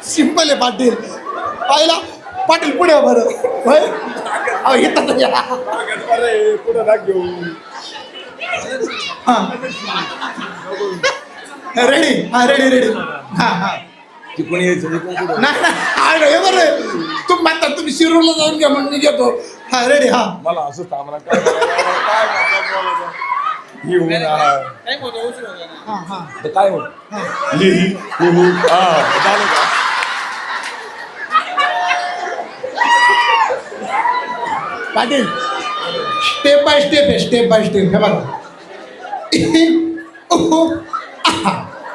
Simple आहे पाटील. पाहिला पाटील पुढे बरं होय. अहो येतात या. पुढे राग घेऊ. हा रेडी. हा रेडी रेडी. हा हा कोणी यायचं नाही बरं. तुम्ही म्हणता तुम्ही शिरूरला जाऊन घ्या म्हणून मी घेतो. हा रेडी. हा मला असं थांबला काय काय हो पाटील स्टेप बाय स्टेप आहे. स्टेप बाय स्टेप हे बघा. हा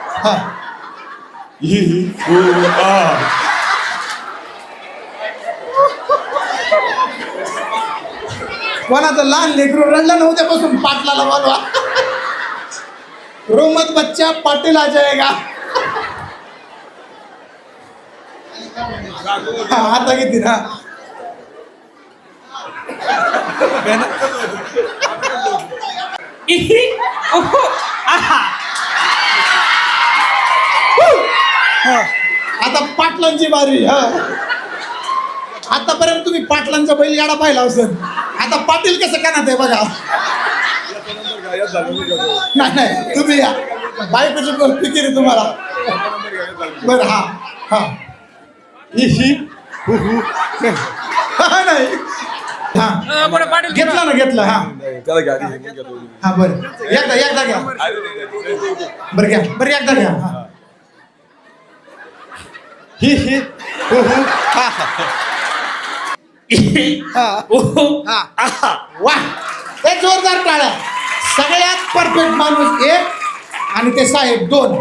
कोणाचं लहान लेकरू रडलं नव्हत्यापासून पाटलाला बोलवा. रोमत बच्चा पाटील आ जाएगा. आता किती ना आता पाटलांची बारी. हा आतापर्यंत तुम्ही पाटलांचा बैल याडा पाहिला असेल. आता पाटील कसं कानात आहे बघा. नाही नाही तुम्ही या बायकोची फिकिर तुम्हाला. बरं हा हा नाही हा घेतला ना घेतला. हा हा बरं एकदा घ्या. बरं घ्या बरं एकदा घ्या. वा हे जोरदार टाळ्या. सगळ्यात परफेक्ट माणूस एक आणि ते साहेब दोन.